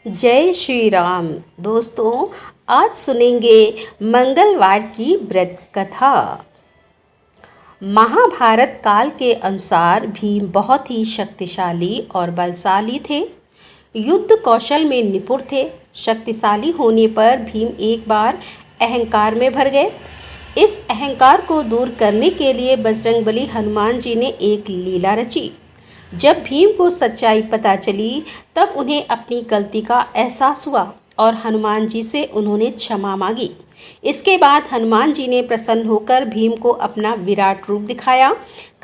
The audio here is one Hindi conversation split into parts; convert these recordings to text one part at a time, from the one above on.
जय श्री राम। दोस्तों, आज सुनेंगे मंगलवार की व्रत कथा। महाभारत काल के अनुसार भीम बहुत ही शक्तिशाली और बलशाली थे। युद्ध कौशल में निपुण थे। शक्तिशाली होने पर भीम एक बार अहंकार में भर गए। इस अहंकार को दूर करने के लिए बजरंगबली हनुमान जी ने एक लीला रची। जब भीम को सच्चाई पता चली तब उन्हें अपनी गलती का एहसास हुआ और हनुमान जी से उन्होंने क्षमा मांगी। इसके बाद हनुमान जी ने प्रसन्न होकर भीम को अपना विराट रूप दिखाया।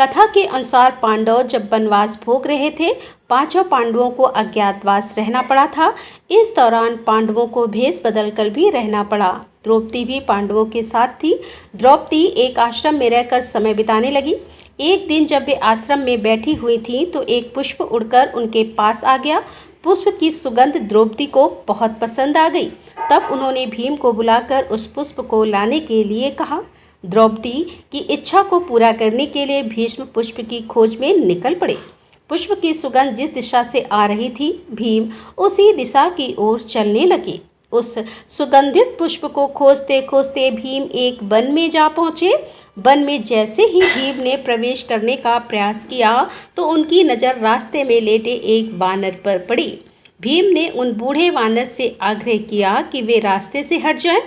कथा के अनुसार पांडव जब वनवास भोग रहे थे, पांचों पांडवों को अज्ञातवास रहना पड़ा था। इस दौरान पांडवों को भेष बदलकर भी रहना पड़ा। द्रौपदी भी पांडवों के साथ थी। द्रौपदी एक आश्रम में रहकर समय बिताने लगी। एक दिन जब वे आश्रम में बैठी हुई थीं तो एक पुष्प उड़कर उनके पास आ गया। पुष्प की सुगंध द्रौपदी को बहुत पसंद आ गई। तब उन्होंने भीम को बुलाकर उस पुष्प को लाने के लिए कहा। द्रौपदी की इच्छा को पूरा करने के लिए भीष्म पुष्प की खोज में निकल पड़े। पुष्प की सुगंध जिस दिशा से आ रही थी, भीम उसी दिशा की ओर चलने लगे। उस सुगंधित पुष्प को खोजते खोजते भीम एक वन में जा पहुँचे। वन में जैसे ही भीम ने प्रवेश करने का प्रयास किया तो उनकी नज़र रास्ते में लेटे एक वानर पर पड़ी। भीम ने उन बूढ़े वानर से आग्रह किया कि वे रास्ते से हट जाएं,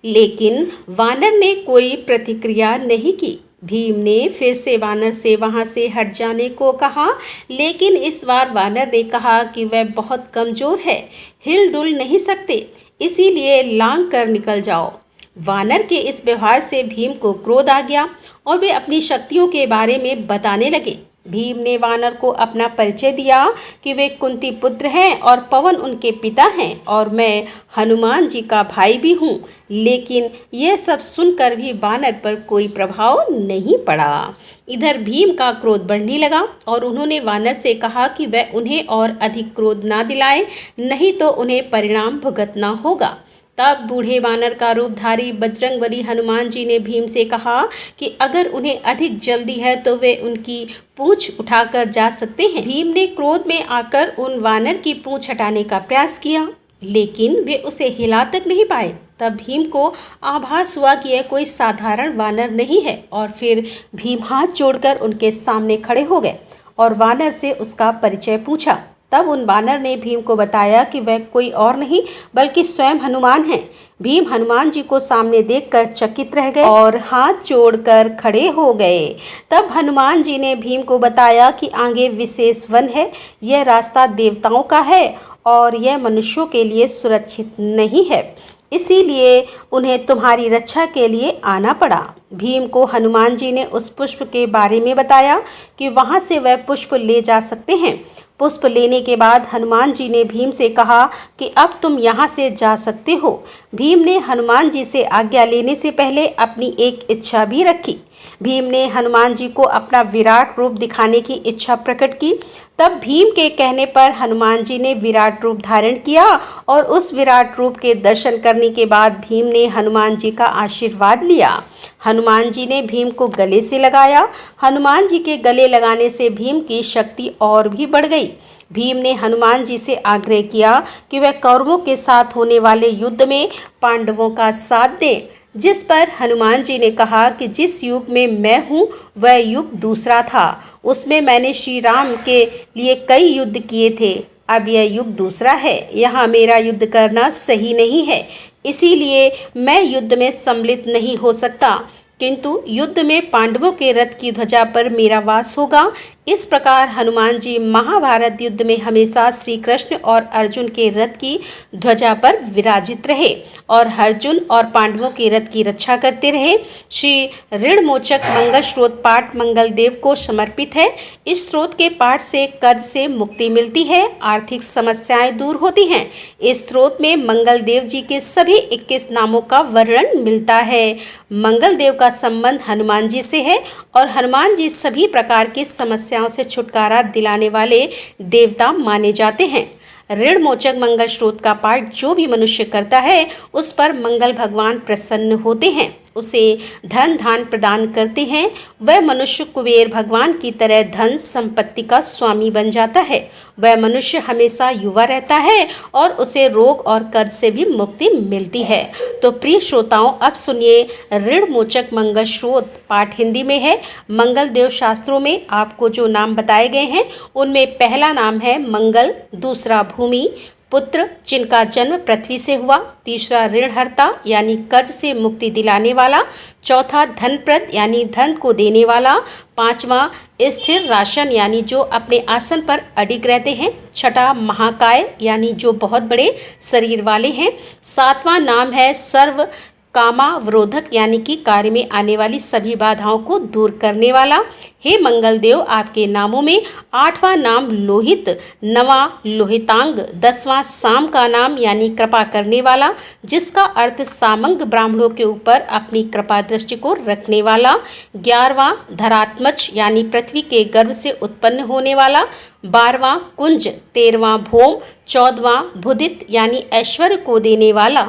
लेकिन वानर ने कोई प्रतिक्रिया नहीं की। भीम ने फिर से वानर से वहां से हट जाने को कहा, लेकिन इस बार वानर ने कहा कि वह बहुत कमज़ोर है, हिल डुल नहीं सकते, इसीलिए लांग कर निकल जाओ। वानर के इस व्यवहार से भीम को क्रोध आ गया और वे अपनी शक्तियों के बारे में बताने लगे। भीम ने वानर को अपना परिचय दिया कि वे कुंती पुत्र हैं और पवन उनके पिता हैं और मैं हनुमान जी का भाई भी हूँ। लेकिन यह सब सुनकर भी वानर पर कोई प्रभाव नहीं पड़ा। इधर भीम का क्रोध बढ़ने लगा और उन्होंने वानर से कहा कि वह उन्हें और अधिक क्रोध ना दिलाए, नहीं तो उन्हें परिणाम भुगतना होगा। तब बूढ़े वानर का रूपधारी बजरंगबली हनुमान जी ने भीम से कहा कि अगर उन्हें अधिक जल्दी है तो वे उनकी पूंछ उठाकर जा सकते हैं। भीम ने क्रोध में आकर उन वानर की पूंछ हटाने का प्रयास किया, लेकिन वे उसे हिला तक नहीं पाए। तब भीम को आभास हुआ कि यह कोई साधारण वानर नहीं है और फिर भीम हाथ जोड़कर उनके सामने खड़े हो गए और वानर से उसका परिचय पूछा। तब उन वानर ने भीम को बताया कि वह कोई और नहीं बल्कि स्वयं हनुमान हैं। भीम हनुमान जी को सामने देखकर चकित रह गए और हाथ जोड़कर खड़े हो गए। तब हनुमान जी ने भीम को बताया कि आगे विशेष वन है, यह रास्ता देवताओं का है और यह मनुष्यों के लिए सुरक्षित नहीं है, इसीलिए उन्हें तुम्हारी रक्षा के लिए आना पड़ा। भीम को हनुमान जी ने उस पुष्प के बारे में बताया कि वहाँ से वह पुष्प ले जा सकते हैं। पुष्प लेने के बाद हनुमान जी ने भीम से कहा कि अब तुम यहाँ से जा सकते हो। भीम ने हनुमान जी से आज्ञा लेने से पहले अपनी एक इच्छा भी रखी। भीम ने हनुमान जी को अपना विराट रूप दिखाने की इच्छा प्रकट की। तब भीम के कहने पर हनुमान जी ने विराट रूप धारण किया और उस विराट रूप के दर्शन करने के बाद भीम ने हनुमान जी का आशीर्वाद लिया। हनुमान जी ने भीम को गले से लगाया। हनुमान जी के गले लगाने से भीम की शक्ति और भी बढ़ गई। भीम ने हनुमान जी से आग्रह किया कि वह कौरवों के साथ होने वाले युद्ध में पांडवों का साथ दें, जिस पर हनुमान जी ने कहा कि जिस युग में मैं हूँ वह युग दूसरा था, उसमें मैंने श्री राम के लिए कई युद्ध किए थे। अब यह युग दूसरा है, यहाँ मेरा युद्ध करना सही नहीं है, इसीलिए मैं युद्ध में सम्मिलित नहीं हो सकता, किंतु युद्ध में पांडवों के रथ की ध्वजा पर मेरा वास होगा। इस प्रकार हनुमान जी महाभारत युद्ध में हमेशा श्री कृष्ण और अर्जुन के रथ की ध्वजा पर विराजित रहे और अर्जुन और पांडवों के रथ की रक्षा करते रहे। श्री ऋणमोचक मंगल स्रोत पाठ मंगल देव को समर्पित है। इस स्रोत के पाठ से कर्ज से मुक्ति मिलती है, आर्थिक समस्याएं दूर होती हैं। इस स्रोत में मंगल देव जी के सभी 21 नामों का वर्णन मिलता है। मंगल देव का संबंध हनुमान जी से है और हनुमान जी सभी प्रकार की समस्याओं से छुटकारा दिलाने वाले देवता माने जाते हैं। ऋणमोचक मंगल स्रोत का पाठ जो भी मनुष्य करता है उस पर मंगल भगवान प्रसन्न होते हैं। उसे धन धान प्रदान करते हैं, वह मनुष्य कुबेर भगवान की तरह धन संपत्ति का स्वामी बन जाता है। वह मनुष्य हमेशा युवा रहता है और उसे रोग और कर्ज से भी मुक्ति मिलती है। तो प्रिय श्रोताओं, अब सुनिए ऋण मोचक मंगल स्रोत। पाठ हिंदी में है। मंगल देव शास्त्रों में आपको जो नाम बताए गए हैं उनमें पहला नाम है मंगल, दूसरा भूमि, पुत्र जिनका जन्म पृथ्वी से हुआ, तीसरा ऋणहर्ता यानी कर्ज से मुक्ति दिलाने वाला, चौथा धनप्रद यानी धन को देने वाला, पांचवा स्थिर राशन यानी जो अपने आसन पर अडिग रहते हैं, छठा महाकाय यानी जो बहुत बड़े शरीर वाले हैं, सातवां नाम है सर्व कामावरोधक यानी कि कार्य में आने वाली सभी बाधाओं को दूर करने वाला। हे मंगल देव, आपके नामों में आठवां नाम लोहित, नवां लोहितांग, 10वां साम का नाम यानी कृपा करने वाला, जिसका अर्थ सामंग ब्राह्मणों के ऊपर अपनी कृपा दृष्टि को रखने वाला, 11वां धरात्मज यानी पृथ्वी के गर्भ से उत्पन्न होने वाला, 12वां कुंज, 13वां भौम, 14वां भुदित यानी ऐश्वर्य को देने वाला,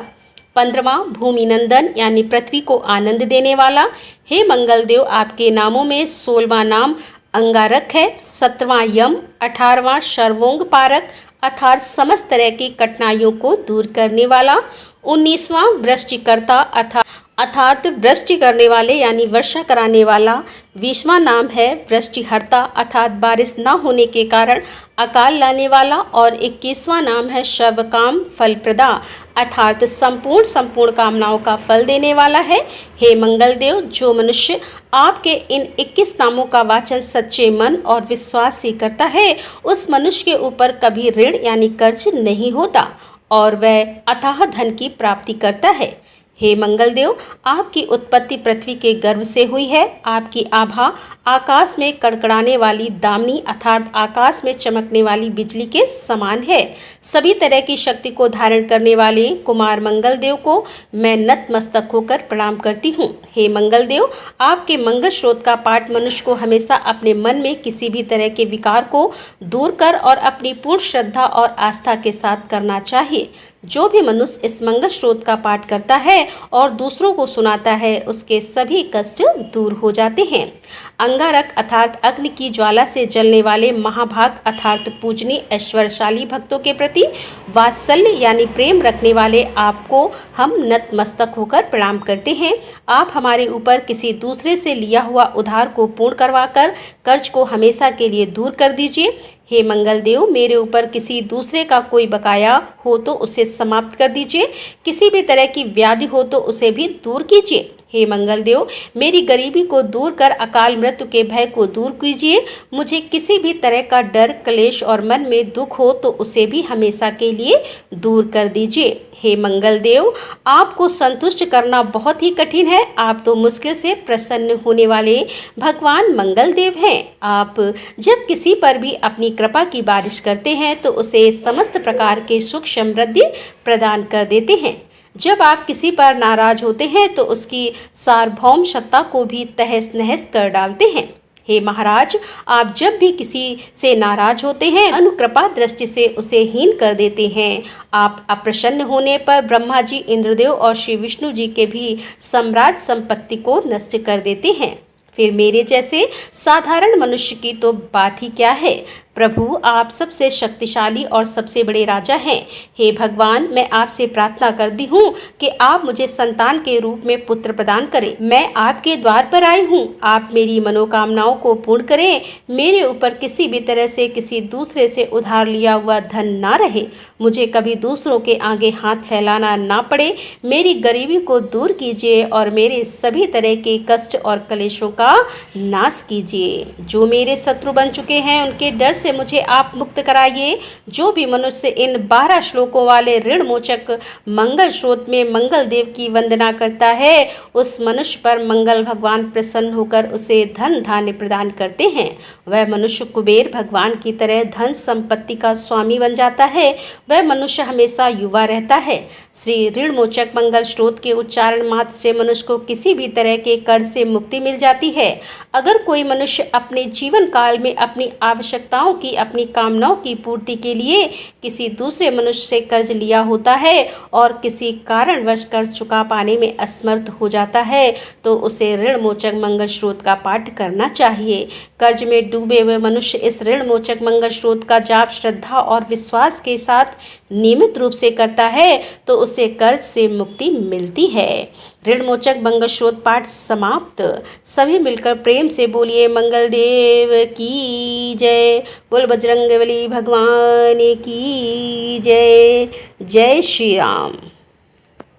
15वां भूमि नंदन यानी पृथ्वी को आनंद देने वाला। हे मंगल देव, आपके नामों में 16वां नाम अंगारक है, 17वां यम, 18वां सर्वोंग पारक अर्थात समस्त तरह की कठिनाइयों को दूर करने वाला, 19वां वृष्टिकर्ता अर्थात वृष्टि करने वाले यानी वर्षा कराने वाला, 20वां नाम है वृष्टिहर्ता अर्थात बारिश न होने के कारण अकाल लाने वाला, और 21वां नाम है सर्वकाम फलप्रदा अर्थात संपूर्ण कामनाओं का फल देने वाला है। हे मंगल देव, जो मनुष्य आपके इन 21 नामों का वाचन सच्चे मन और विश्वास से करता है, उस मनुष्य के ऊपर कभी ऋण यानी कर्ज नहीं होता और वह अथाह धन की प्राप्ति करता है। हे मंगल देव, आपकी उत्पत्ति पृथ्वी के गर्भ से हुई है। आपकी आभा आकाश में कड़कड़ाने वाली दामिनी अर्थात आकाश में चमकने वाली बिजली के समान है। सभी तरह की शक्ति को धारण करने वाले कुमार मंगल देव को मैं नतमस्तक होकर प्रणाम करती हूँ। हे मंगल देव, आपके मंगल स्रोत का पाठ मनुष्य को हमेशा अपने मन में किसी भी तरह के विकार को दूर कर और अपनी पूर्ण श्रद्धा और आस्था के साथ करना चाहिए। जो भी मनुष्य इस मंगल स्रोत का पाठ करता है और दूसरों को सुनाता है, उसके सभी कष्ट दूर हो जाते हैं। अंगारक अर्थात अग्नि की ज्वाला से जलने वाले महाभाग अर्थात पूजनीय ऐश्वर्यशाली भक्तों के प्रति वात्सल्य यानी प्रेम रखने वाले आपको हम नतमस्तक होकर प्रणाम करते हैं। आप हमारे ऊपर किसी दूसरे से लिया हुआ उधार को पूर्ण करवाकर कर्ज को हमेशा के लिए दूर कर दीजिए। हे मंगल देव, मेरे ऊपर किसी दूसरे का कोई बकाया हो तो उसे समाप्त कर दीजिए। किसी भी तरह की व्याधि हो तो उसे भी दूर कीजिए। हे मंगल देव, मेरी गरीबी को दूर कर अकाल मृत्यु के भय को दूर कीजिए। मुझे किसी भी तरह का डर, क्लेश और मन में दुख हो तो उसे भी हमेशा के लिए दूर कर दीजिए। हे मंगल देव, आपको संतुष्ट करना बहुत ही कठिन है। आप तो मुश्किल से प्रसन्न होने वाले भगवान मंगल देव हैं। आप जब किसी पर भी अपनी कृपा की बारिश करते हैं तो उसे समस्त प्रकार के सुख समृद्धि प्रदान कर देते हैं। जब आप किसी पर नाराज होते हैं तो उसकी सार्वभौम सत्ता को भी तहस नहस कर डालते हैं। हे महाराज, आप जब भी किसी से नाराज होते हैं, अनुकृपा दृष्टि से उसे हीन कर देते हैं। आप अप्रसन्न होने पर ब्रह्मा जी, इंद्रदेव और श्री विष्णु जी के भी साम्राज्य संपत्ति को नष्ट कर देते हैं। फिर मेरे जैसे साधारण मनुष्य की तो बात ही क्या है। प्रभु, आप सबसे शक्तिशाली और सबसे बड़े राजा हैं। हे भगवान, मैं आपसे प्रार्थना करती हूँ कि आप मुझे संतान के रूप में पुत्र प्रदान करें। मैं आपके द्वार पर आई हूँ, आप मेरी मनोकामनाओं को पूर्ण करें। मेरे ऊपर किसी भी तरह से किसी दूसरे से उधार लिया हुआ धन ना रहे। मुझे कभी दूसरों के आगे हाथ फैलाना ना पड़े। मेरी गरीबी को दूर कीजिए और मेरे सभी तरह के कष्ट और क्लेशों का नाश कीजिए। जो मेरे शत्रु बन चुके हैं, उनके डर से मुझे आप मुक्त कराइए। जो भी मनुष्य इन 12 श्लोकों वाले ऋण मोचक मंगल स्रोत में मंगल देव की वंदना करता है, उस मनुष्य पर मंगल भगवान प्रसन्न होकर उसे धन धान्य प्रदान करते हैं। वह मनुष्य कुबेर भगवान की तरह धन संपत्ति का स्वामी बन जाता है। वह मनुष्य हमेशा युवा रहता है। श्री ऋण मोचक मंगल स्रोत के उच्चारण मात्र से मनुष्य को किसी भी तरह के कर्ज से मुक्ति मिल जाती है। अगर कोई मनुष्य अपने जीवन काल में अपनी आवश्यकताओं की अपनी कामनाओं की पूर्ति के लिए किसी दूसरे मनुष्य से कर्ज लिया होता है और किसी कारणवश कर्ज चुका पाने में असमर्थ हो जाता है तो उसे ऋण मोचक मंगल स्रोत का पाठ करना चाहिए। कर्ज में डूबे हुए मनुष्य इस ऋण मोचक मंगल स्रोत का जाप श्रद्धा और विश्वास के साथ नियमित रूप से करता है तो उसे कर्ज से मुक्ति मिलती है। ऋण मोचक मंगल स्रोत पाठ समाप्त। सभी मिलकर प्रेम से बोलिए मंगल देव की जय। बोल बजरंगबली भगवान की जय। जय श्री राम।